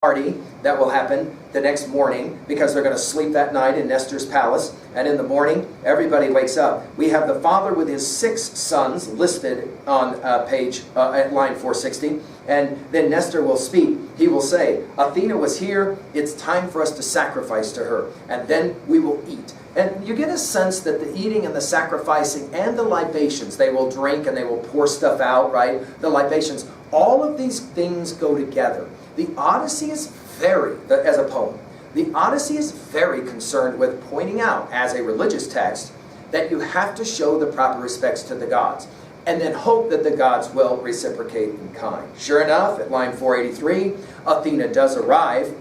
party that will happen the next morning because they're going to sleep that night in Nestor's palace, and in the morning everybody wakes up. We have the father with his 6 sons listed on at line 460, and then Nestor will speak. He will say, Athena was here, it's time for us to sacrifice to her, and then we will eat. And you get a sense that the eating and the sacrificing and the libations, they will drink and they will pour stuff out, right? The libations, all of these things go together. The Odyssey is as a poem, the Odyssey is very concerned with pointing out, as a religious text, that you have to show the proper respects to the gods, and then hope that the gods will reciprocate in kind. Sure enough, at line 483, Athena does arrive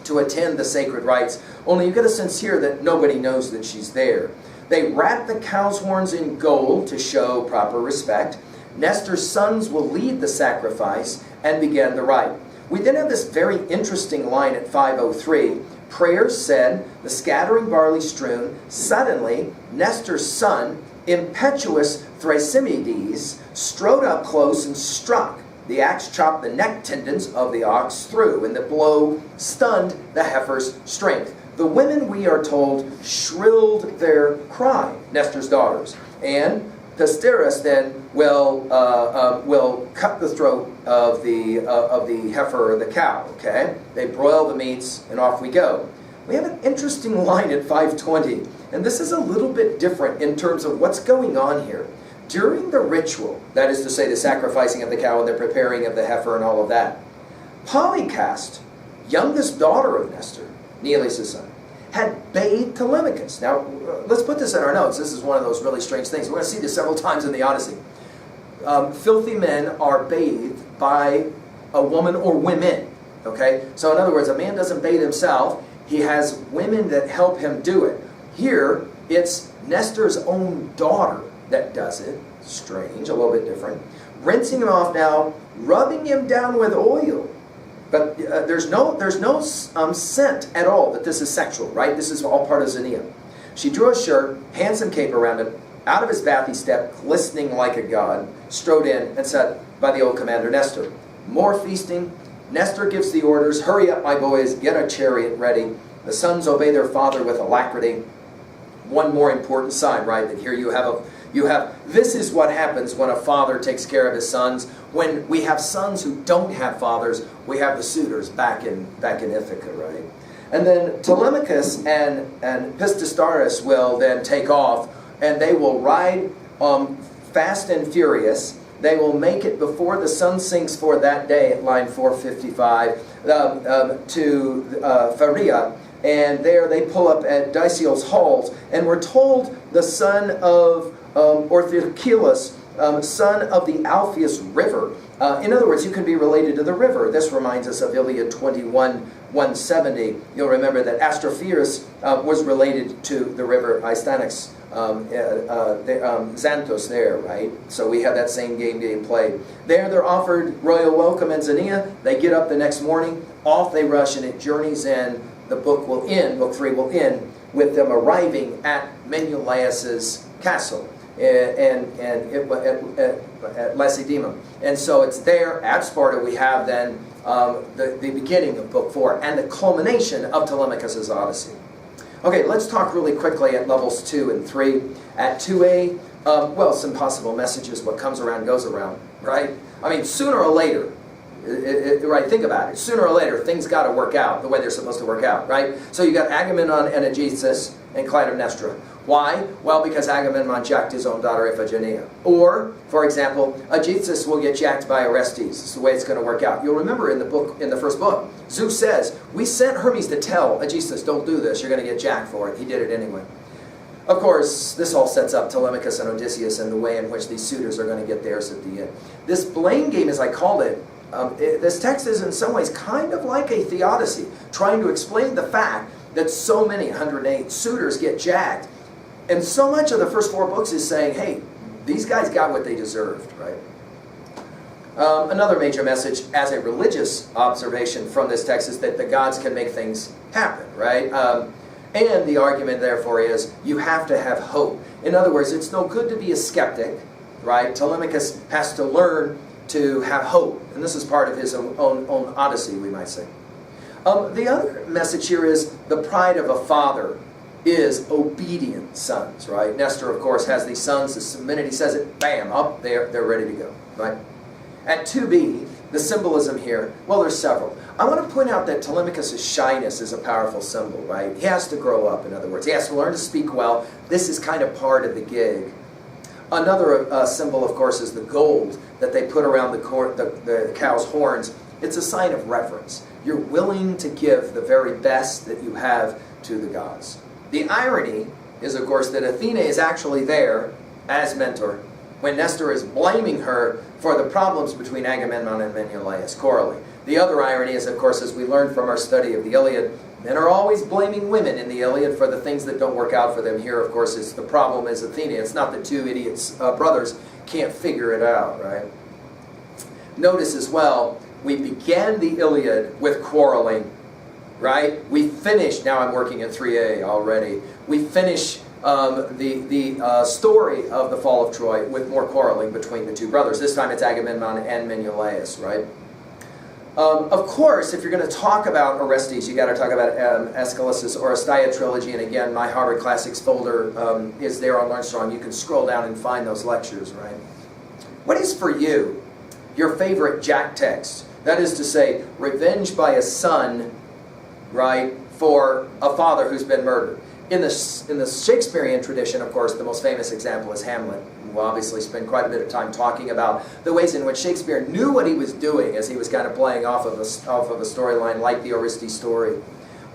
to attend the sacred rites, only you get a sense here that nobody knows that she's there. They wrap the cow's horns in gold to show proper respect. Nestor's sons will lead the sacrifice and begin the rite. We then have this very interesting line at 503. Prayers said, the scattering barley strewn, suddenly Nestor's son, impetuous Thrasymedes, strode up close and struck. The axe chopped the neck tendons of the ox through, and the blow stunned the heifer's strength. The women, we are told, shrilled their cry, Nestor's daughters, and Pisteris then will cut the throat of the heifer or the cow. Okay, they broil the meats, and off we go. We have an interesting line at 520, and this is a little bit different in terms of what's going on here. During the ritual, that is to say the sacrificing of the cow and the preparing of the heifer and all of that, Polycast, youngest daughter of Nestor, Neleus' son, had bathed Telemachus. Now, let's put this in our notes. This is one of those really strange things. We're going to see this several times in the Odyssey. Filthy men are bathed by a woman or women. Okay? So in other words, a man doesn't bathe himself. He has women that help him do it. Here, it's Nestor's own daughter that does it. Strange, a little bit different. Rinsing him off now, rubbing him down with oil. But there's no scent at all that this is sexual, right? This is all part of Xenia. She drew a shirt, handsome cape around him. Out of his bath he stepped, glistening like a god, strode in and said, by the old commander Nestor, more feasting. Nestor gives the orders, hurry up my boys, get a chariot ready. The sons obey their father with alacrity. One more important sign, right? That here you have this is what happens when a father takes care of his sons. When we have sons who don't have fathers, we have the suitors back in Ithaca, right? And then Telemachus and Pisteris will then take off, and they will ride fast and furious. They will make it before the sun sinks for that day at line 455 to Pharia. And there they pull up at Dicyl's halls, and we're told the son of Orthochilus, son of the Alpheus River. In other words, you can be related to the river. This reminds us of Iliad 21:170. You'll remember that Astrophyrus was related to the river Istanix, Xanthos there, right? So we have that same game being played. There they're offered royal welcome in Xenia. They get up the next morning, off they rush, and it journeys in. The book will end, book 3 will end, with them arriving at Menelaus's castle at Lacedaemon. And so it's there at Sparta we have then the beginning of book 4 and the culmination of Telemachus' Odyssey. Okay, let's talk really quickly at levels 2 and 3. At 2A, well, some possible messages. What comes around goes around, right? I mean, sooner or later, right, think about it. Sooner or later, things got to work out the way they're supposed to work out, right? So you got Agamemnon and Aegisthus and Clytemnestra. Why? Well, because Agamemnon jacked his own daughter Iphigenia. Or, for example, Aegisthus will get jacked by Orestes. It's the way it's going to work out. You'll remember in the first book, Zeus says, we sent Hermes to tell Aegisthus, don't do this, you're going to get jacked for it. He did it anyway. Of course, this all sets up Telemachus and Odysseus and the way in which these suitors are going to get theirs at the end. This blame game, as I called it, this text is in some ways kind of like a theodicy, trying to explain the fact that so many, 108 suitors, get jacked. And so much of the first 4 books is saying, hey, these guys got what they deserved, right? Another major message as a religious observation from this text is that the gods can make things happen, right? And the argument, therefore, is you have to have hope. In other words, it's no good to be a skeptic, right? Telemachus has to learn to have hope. And this is part of his own Odyssey, we might say. The other message here is the pride of a father is obedient sons, right? Nestor, of course, has these sons. The minute he says it, bam, up, they're ready to go, right? At 2b, the symbolism here, well, there's several. I want to point out that Telemachus' shyness is a powerful symbol, right? He has to grow up, in other words. He has to learn to speak well. This is kind of part of the gig. Another symbol, of course, is the gold that they put around the cow's horns. It's a sign of reverence. You're willing to give the very best that you have to the gods. The irony is, of course, that Athena is actually there as mentor when Nestor is blaming her for the problems between Agamemnon and Menelaus, quarreling. The other irony is, of course, as we learned from our study of the Iliad, men are always blaming women in the Iliad for the things that don't work out for them. Here, of course, is the problem is Athena. It's not the two idiots, brothers, can't figure it out, right? Notice as well, we began the Iliad with quarreling, right? We finish, now I'm working at 3a already, we finish the story of the fall of Troy with more quarreling between the two brothers. This time it's Agamemnon and Menelaus, right? Of course, if you're going to talk about Orestes, you got to talk about Aeschylus' Oresteia trilogy, and again, my Harvard Classics folder is there on LearnStrong. You can scroll down and find those lectures, right? What is for you your favorite Jack text? That is to say, revenge by a son, right, for a father who's been murdered. In the Shakespearean tradition, of course, the most famous example is Hamlet. We'll obviously spend quite a bit of time talking about the ways in which Shakespeare knew what he was doing as he was kind of playing off of a storyline like the Orestes story.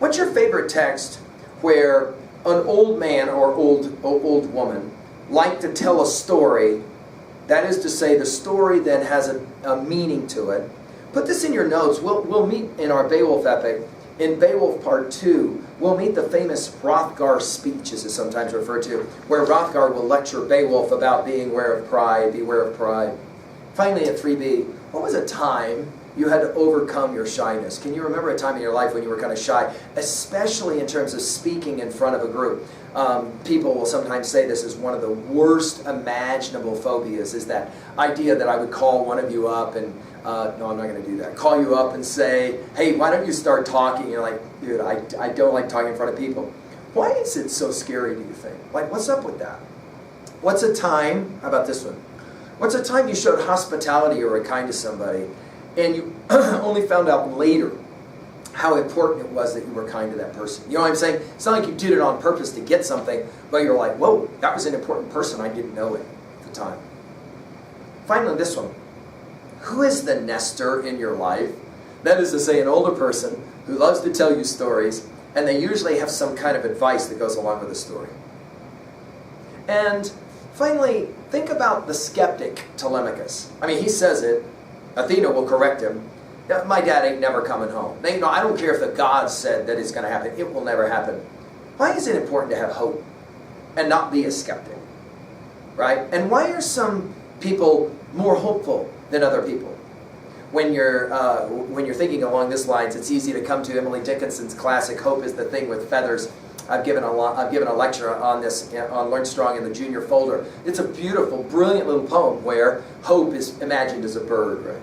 What's your favorite text where an old man or old woman like to tell a story? That is to say, the story then has a meaning to it. Put this in your notes. We'll meet in our Beowulf epic. In Beowulf Part 2, we'll meet the famous Hrothgar speech, as it's sometimes referred to, where Hrothgar will lecture Beowulf about being beware of pride. Finally, at 3b, what was a time you had to overcome your shyness? Can you remember a time in your life when you were kind of shy, especially in terms of speaking in front of a group? People will sometimes say this is one of the worst imaginable phobias, is that idea that I would call one of you up and no, I'm not going to do that. Call you up and say, hey, why don't you start talking? You're like, dude, I don't like talking in front of people. Why is it so scary, do you think? Like, what's up with that? What's a time, how about this one? What's a time you showed hospitality or were kind to somebody and you only found out later how important it was that you were kind to that person? You know what I'm saying? It's not like you did it on purpose to get something, but you're like, whoa, that was an important person. I didn't know it at the time. Finally, this one. Who is the Nestor in your life? That is to say, an older person who loves to tell you stories, and they usually have some kind of advice that goes along with the story. And finally, think about the skeptic Telemachus. I mean, he says it. Athena will correct him. My dad ain't never coming home. I don't care if the gods said that it's going to happen. It will never happen. Why is it important to have hope and not be a skeptic? Right? And why are some people more hopeful than other people? When you're thinking along these lines, it's easy to come to Emily Dickinson's classic "Hope is the Thing with Feathers." I've given a lecture on this on LearnStrong in the junior folder. It's a beautiful, brilliant little poem where hope is imagined as a bird. Right?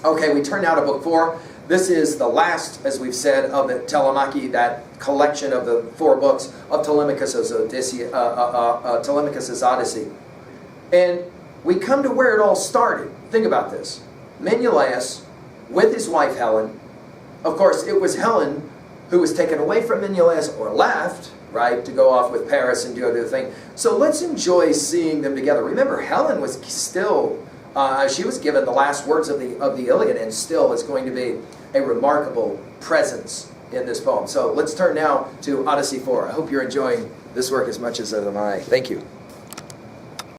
Okay, we turn now to Book 4. This is the last, as we've said, of the Telemachy, that collection of the 4 books of Telemachus' Odyssey. And we come to where it all started. Think about this. Menelaus, with his wife Helen. Of course, it was Helen who was taken away from Menelaus, or left, right, to go off with Paris and do the thing. So let's enjoy seeing them together. Remember, Helen was still, she was given the last words of the Iliad, and still is going to be a remarkable presence in this poem. So let's turn now to Odyssey 4. I hope you're enjoying this work as much as am I. Thank you.